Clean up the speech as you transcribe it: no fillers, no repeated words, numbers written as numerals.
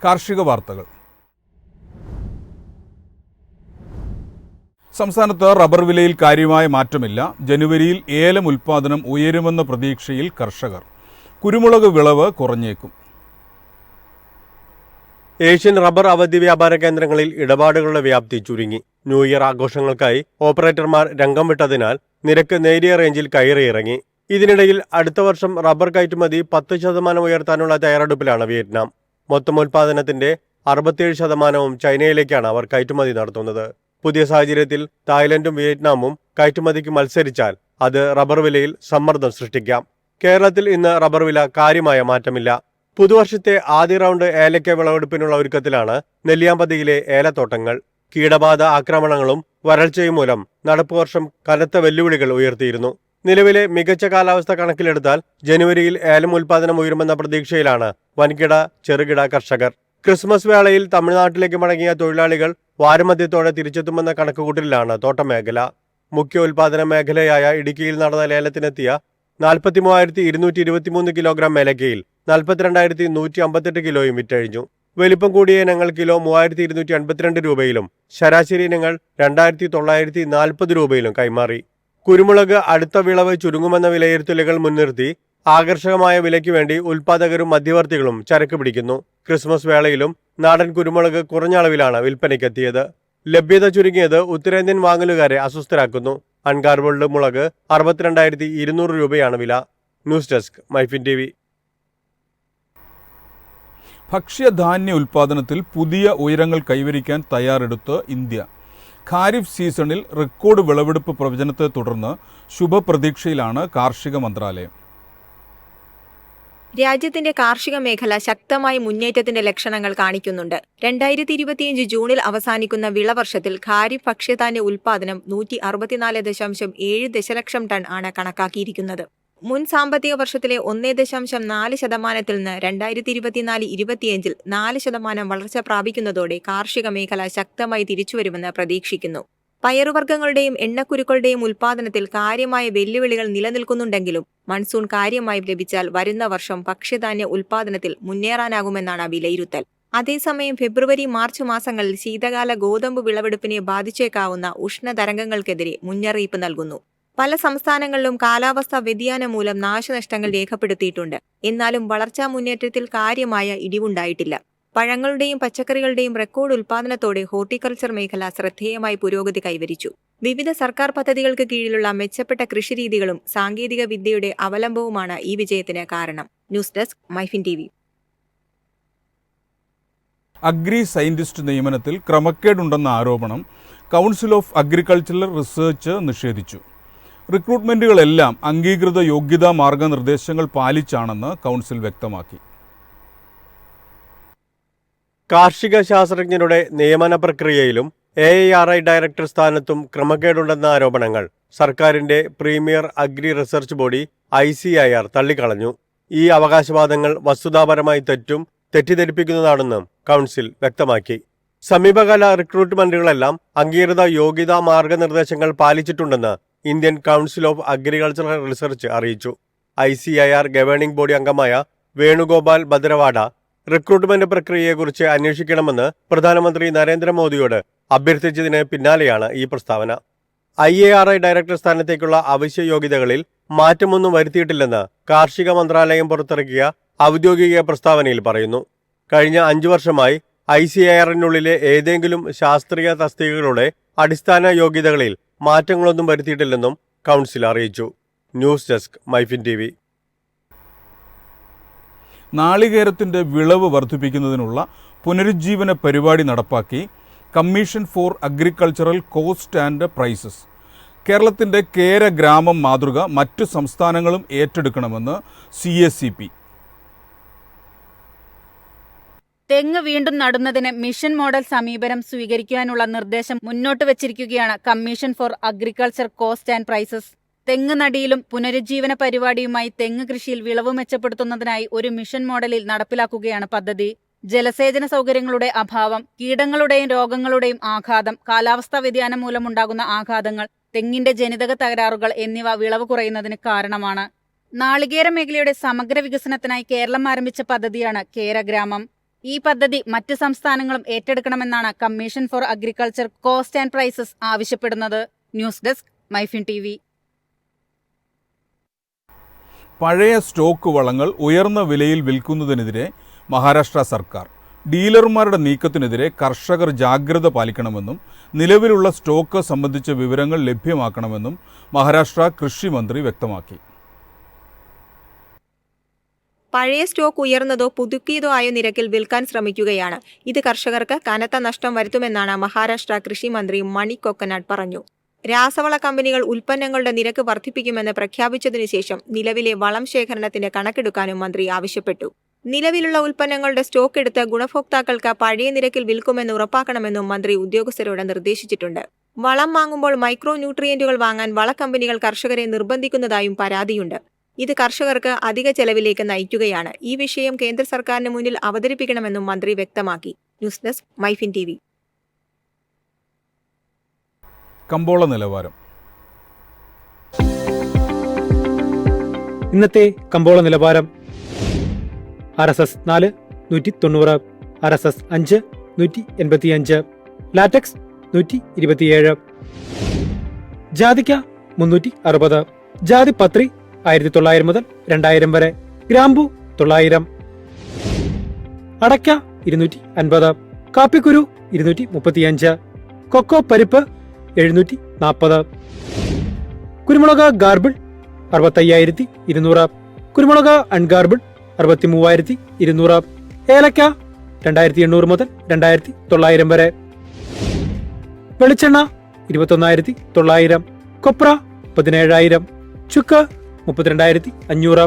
കാർഷിക വാർത്തകൾ. സംസ്ഥാനത്ത് റബ്ബർ വിലയിൽ കാര്യമായ മാറ്റമില്ല. ജനുവരിയിൽ ഏലം ഉൽപ്പാദനം ഉയരുമെന്ന പ്രതീക്ഷയിൽ കർഷകർ. കുരുമുളക് വിളവ് കുറഞ്ഞേക്കും. ഏഷ്യൻ റബ്ബർ അവധി വ്യാപാര കേന്ദ്രങ്ങളിൽ ഇടപാടുകളുടെ വ്യാപ്തി ചുരുങ്ങി. ന്യൂ ഇയർ ആഘോഷങ്ങൾക്കായി ഓപ്പറേറ്റർമാർ രംഗം വിട്ടതിനാൽ നിരക്ക് നേരിയ റേഞ്ചിൽ കയറിയിറങ്ങി. ഇതിനിടയിൽ അടുത്ത വർഷം റബ്ബർ കയറ്റുമതി 10% ഉയർത്താനുള്ള തയ്യാറെടുപ്പിലാണ് വിയറ്റ്നാം. മൊത്തം ഉൽപാദനത്തിന്റെ 67% ചൈനയിലേക്കാണ് അവർ കയറ്റുമതി നടത്തുന്നത്. പുതിയ സാഹചര്യത്തിൽ തായ്ലൻഡും വിയറ്റ്നാമും കയറ്റുമതിക്ക് മത്സരിച്ചാൽ അത് റബ്ബർ വിലയിൽ സമ്മർദ്ദം സൃഷ്ടിക്കാം. കേരളത്തിൽ ഇന്ന് റബ്ബർ വില കാര്യമായ മാറ്റമില്ല. പുതുവർഷത്തെ ആദ്യ റൗണ്ട് ഏലക്ക വിളവെടുപ്പിനുള്ള ഒരുക്കത്തിലാണ് നെല്ലിയാമ്പതിയിലെ ഏലത്തോട്ടങ്ങൾ. കീടബാധ ആക്രമണങ്ങളും വരൾച്ചയും മൂലം നടപ്പുവർഷം കനത്ത വെല്ലുവിളികൾ ഉയർത്തിയിരുന്നു. നിലവിലെ മികച്ച കാലാവസ്ഥ കണക്കിലെടുത്താൽ ജനുവരിയിൽ ഏലം ഉൽപാദനം ഉയരുമെന്ന പ്രതീക്ഷയിലാണ് വൻകിട ചെറുകിട കർഷകർ. ക്രിസ്മസ് വേളയിൽ തമിഴ്നാട്ടിലേക്ക് മടങ്ങിയ തൊഴിലാളികൾ വാരമധ്യത്തോടെ തിരിച്ചെത്തുമെന്ന കണക്കുകൂട്ടലിലാണ് തോട്ടമേഖല. മുഖ്യ ഉൽപാദന മേഖലയായ ഇടുക്കിയിൽ നടന്ന ലേലത്തിനെത്തിയ 43,223 കിലോഗ്രാം ഏലക്കയിൽ 42,158 കിലോയും വിറ്റഴിഞ്ഞു. വലിപ്പം കൂടിയ ഇനങ്ങൾ കിലോ 3,282 രൂപയിലും ശരാശരി ഇനങ്ങൾ 2,940 രൂപയിലും കൈമാറി. കുരുമുളക് അടുത്ത വിളവ് ചുരുങ്ങുമെന്ന വിലയിരുത്തലുകൾ മുൻനിർത്തി ആകർഷകമായ വിലയ്ക്ക് വേണ്ടി ഉൽപാദകരും മധ്യവർത്തികളും ചരക്ക് പിടിക്കുന്നു. ക്രിസ്മസ് വേളയിലും നാടൻ കുരുമുളക് കുറഞ്ഞ അളവിലാണ് വിൽപ്പനയ്ക്കെത്തിയത്. ലഭ്യത ചുരുങ്ങിയത് ഉത്തരേന്ത്യൻ വാങ്ങലുകാരെ അസ്വസ്ഥരാക്കുന്നു. അൺഗാർബിൾഡ് മുളക് 62,200 രൂപയാണ് വില. News desk MyFin TV. ഭക്ഷ്യധാന്യ ഉൽപ്പാദനത്തിൽ പുതിയ ഉയരങ്ങൾ കൈവരിക്കാൻ തയ്യാറെടുത്ത് ഇന്ത്യ. ഖാരിഫ് സീസണിൽ റെക്കോർഡ് വിളവെടുപ്പ് പ്രവചനത്തെ തുടർന്ന് ശുഭപ്രതീക്ഷയിലാണ് കാർഷിക മന്ത്രാലയം. രാജ്യത്തിന്റെ കാർഷിക മേഖല ശക്തമായ മുന്നേറ്റത്തിന്റെ ലക്ഷണങ്ങൾ കാണിക്കുന്നുണ്ട്. 2025 ജൂണിൽ അവസാനിക്കുന്ന വിളവർഷത്തിൽ ഖാരിഫ് ഭക്ഷ്യധാന്യ ഉൽപ്പാദനം 164.7 ദശലക്ഷം ടൺ ആണ് കണക്കാക്കിയിരിക്കുന്നത്. മുൻ സാമ്പത്തിക വർഷത്തിലെ 1.4% നിന്ന് 2024-25 4% വളർച്ച പ്രാപിക്കുന്നതോടെ കാർഷിക മേഖല ശക്തമായി തിരിച്ചുവരുമെന്ന് പ്രതീക്ഷിക്കുന്നു. പയറുവർഗ്ഗങ്ങളുടെയും എണ്ണക്കുരുക്കളുടെയും ഉൽപ്പാദനത്തിൽ കാര്യമായ വെല്ലുവിളികൾ നിലനിൽക്കുന്നുണ്ടെങ്കിലും മൺസൂൺ കാര്യമായി ലഭിച്ചാൽ വരുന്ന വർഷം ഭക്ഷ്യധാന്യ ഉൽപ്പാദനത്തിൽ മുന്നേറാനാകുമെന്നാണ് വിലയിരുത്തൽ. അതേസമയം ഫെബ്രുവരി-മാർച്ച് മാസങ്ങളിൽ ശീതകാല ഗോതമ്പ് വിളവെടുപ്പിനെ ബാധിച്ചേക്കാവുന്ന ഉഷ്ണതരംഗങ്ങൾക്കെതിരെ മുന്നറിയിപ്പ് നൽകുന്നു. പല സംസ്ഥാനങ്ങളിലും കാലാവസ്ഥാ വ്യതിയാനം മൂലം നാശനഷ്ടങ്ങൾ രേഖപ്പെടുത്തിയിട്ടുണ്ട്. എന്നാലും വളർച്ചാ മുന്നേറ്റത്തിൽ കാര്യമായ ഇടിവുണ്ടായിട്ടില്ല. പഴങ്ങളുടെയും പച്ചക്കറികളുടെയും റെക്കോർഡ് ഉൽപ്പാദനത്തോടെ ഹോർട്ടിക്കൾച്ചർ മേഖല ശ്രദ്ധേയമായി പുരോഗതി കൈവരിച്ചു. വിവിധ സർക്കാർ പദ്ധതികൾക്ക് കീഴിലുള്ള മെച്ചപ്പെട്ട കൃഷിരീതികളും സാങ്കേതിക വിദ്യയുടെ അവലംബവുമാണ് ഈ വിജയത്തിന് കാരണം. News desk MyFin TV. Agri scientist നിയമനത്തിൽ ക്രമക്കേടുണ്ടെന്ന ആരോപണം കൗൺസിൽ ഓഫ് അഗ്രികൾച്ചറൽ റിസർച്ച് നിഷേധിച്ചു. റിക്രൂട്ട്മെന്റുകളെല്ലാം അംഗീകൃത യോഗ്യതാ മാർഗനിർദ്ദേശങ്ങൾ പാലിച്ചാണെന്ന് കൗൺസിൽ വ്യക്തമാക്കി. കാർഷിക ശാസ്ത്രജ്ഞരുടെ നിയമന പ്രക്രിയയിലും AIRI ഡയറക്ടർ സ്ഥാനത്തും ക്രമക്കേടുണ്ടെന്ന ആരോപണങ്ങൾ സർക്കാരിന്റെ premier agri research body ICAR തള്ളിക്കളഞ്ഞു. ഈ അവകാശവാദങ്ങൾ വസ്തുതാപരമായി തെറ്റിദ്ധരിപ്പിക്കുന്നതാണെന്നും കൗൺസിൽ വ്യക്തമാക്കി. സമീപകാല റിക്രൂട്ട്മെന്റുകളെല്ലാം അംഗീകൃത യോഗ്യതാ മാർഗനിർദ്ദേശങ്ങൾ പാലിച്ചിട്ടുണ്ടെന്ന് Indian council of agricultural research അറിയിച്ചു. ICAR ഗവേണിംഗ് ബോഡി അംഗമായ വേണുഗോപാൽ ഭദ്രവാഡ റിക്രൂട്ട്മെന്റ് പ്രക്രിയയെക്കുറിച്ച് അന്വേഷിക്കണമെന്ന് പ്രധാനമന്ത്രി നരേന്ദ്രമോദിയോട് അഭ്യർത്ഥിച്ചതിന് പിന്നാലെയാണ് ഈ പ്രസ്താവന. IARI ഡയറക്ടർ സ്ഥാനത്തേക്കുള്ള അവശ്യ യോഗ്യതകളിൽ മാറ്റമൊന്നും വരുത്തിയിട്ടില്ലെന്ന് കാർഷിക മന്ത്രാലയം പുറത്തിറക്കിയ ഔദ്യോഗിക പ്രസ്താവനയിൽ പറയുന്നു. കഴിഞ്ഞ 5 വർഷമായി ICARനുള്ളിലെ ഏതെങ്കിലും ശാസ്ത്രീയ തസ്തികകളുടെ അടിസ്ഥാന യോഗ്യതകളിൽ മാറ്റങ്ങളൊന്നും വരുത്തിയിട്ടില്ലെന്നും കൗൺസിൽ അറിയിച്ചു. News desk MyFin TV. നാളികേരത്തിൻ്റെ വിളവ് വർദ്ധിപ്പിക്കുന്നതിനുള്ള പുനരുജ്ജീവന പരിപാടി നടപ്പാക്കി commission for agricultural cost and prices. കേരളത്തിൻ്റെ കേര ഗ്രാമം മാതൃക മറ്റു സംസ്ഥാനങ്ങളും ഏറ്റെടുക്കണമെന്ന് CACP. തെങ്ങ് വീണ്ടും നടുന്നതിന് മിഷൻ മോഡൽ സമീപനം സ്വീകരിക്കാനുള്ള നിർദ്ദേശം മുന്നോട്ട് വച്ചിരിക്കുകയാണ് commission for agriculture cost and prices. തെങ്ങ് നടിയിലും പുനരുജ്ജീവന പരിപാടിയുമായി തെങ്ങ് കൃഷിയിൽ വിളവ് മെച്ചപ്പെടുത്തുന്നതിനായി ഒരു മിഷൻ മോഡലിൽ നടപ്പിലാക്കുകയാണ് പദ്ധതി. ജലസേചന സൗകര്യങ്ങളുടെ അഭാവം, കീടങ്ങളുടെയും രോഗങ്ങളുടെയും ആഘാതം, കാലാവസ്ഥാ വ്യതിയാനം മൂലമുണ്ടാകുന്ന ആഘാതങ്ങൾ, തെങ്ങിന്റെ ജനിതക തകരാറുകൾ എന്നിവ വിളവ് കുറയുന്നതിന് കാരണമാണ്. നാളികേര മേഖലയുടെ സമഗ്ര വികസനത്തിനായി കേരളം ആരംഭിച്ച പദ്ധതിയാണ് കേരഗ്രാമം. ഈ പദ്ധതി മറ്റ് സംസ്ഥാനങ്ങളും ഏറ്റെടുക്കണമെന്നാണ് commission for agriculture cost and prices ആവശ്യപ്പെടുന്നത്. News desk MyFin TV. പഴയ സ്റ്റോക്ക് വളങ്ങൾ ഉയർന്ന വിലയിൽ വിൽക്കുന്നതിനെതിരെ മഹാരാഷ്ട്ര സർക്കാർ. ഡീലർമാരുടെ നീക്കത്തിനെതിരെ കർഷകർ ജാഗ്രത പാലിക്കണമെന്നും നിലവിലുള്ള സ്റ്റോക്ക് സംബന്ധിച്ച വിവരങ്ങൾ ലഭ്യമാക്കണമെന്നും മഹാരാഷ്ട്ര കൃഷി മന്ത്രി വ്യക്തമാക്കി. പഴയ സ്റ്റോക്ക് ഉയർന്നതോ പുതുക്കിയതോ ആയ നിരക്കിൽ വിൽക്കാൻ ശ്രമിക്കുകയാണ്. ഇത് കർഷകർക്ക് കനത്ത നഷ്ടം വരുത്തുമെന്നാണ് മഹാരാഷ്ട്ര കൃഷി മന്ത്രി മണി കൊക്കനാട് പറഞ്ഞു. രാസവള കമ്പനികൾ ഉൽപ്പന്നങ്ങളുടെ നിരക്ക് വർദ്ധിപ്പിക്കുമെന്ന് പ്രഖ്യാപിച്ചതിനു ശേഷം നിലവിലെ വളം ശേഖരണത്തിന്റെ കണക്കെടുക്കാനും മന്ത്രി ആവശ്യപ്പെട്ടു. നിലവിലുള്ള ഉൽപ്പന്നങ്ങളുടെ സ്റ്റോക്ക് എടുത്ത് ഗുണഭോക്താക്കൾക്ക് പഴയ നിരക്കിൽ വിൽക്കുമെന്ന് ഉറപ്പാക്കണമെന്നും മന്ത്രി ഉദ്യോഗസ്ഥരോട് നിർദ്ദേശിച്ചിട്ടുണ്ട്. വളം വാങ്ങുമ്പോൾ മൈക്രോ ന്യൂട്രിയന്റുകൾ വാങ്ങാൻ വളക്കമ്പനികൾ കർഷകരെ നിർബന്ധിക്കുന്നതായും പരാതിയുണ്ട്. ഇത് കർഷകർക്ക് അധിക ചെലവിലേക്ക് നയിക്കുകയാണ്. ഈ വിഷയം കേന്ദ്ര സർക്കാരിന് മുന്നിൽ അവതരിപ്പിക്കണമെന്നും മന്ത്രി വ്യക്തമാക്കി. News desk MyFin TV. കമ്പോള നിലവാരം. ഇന്നത്തെ കമ്പോള നിലവാരം: RSS 4 190, RSS 5 185, ലാറ്റക്സ് 127, ജാതിക്ക 360, ജാതിപത്രി 1900 മുതൽ 2000 വരെ, ഗ്രാമ്പു 900, അടയ്ക്ക 250, കാപ്പിക്കുരു 235, കൊക്കോ പരിപ്പ് 740, കുരുമുളക് ഗാർബിൾ 65200, കുരുമുളക് അൺഗാർബിൾ 63200, ഏലക്ക 2800 മുതൽ 2900 വരെ, വെളിച്ചെണ്ണ 21900, കൊപ്ര 17000, ചുക്ക് 32500.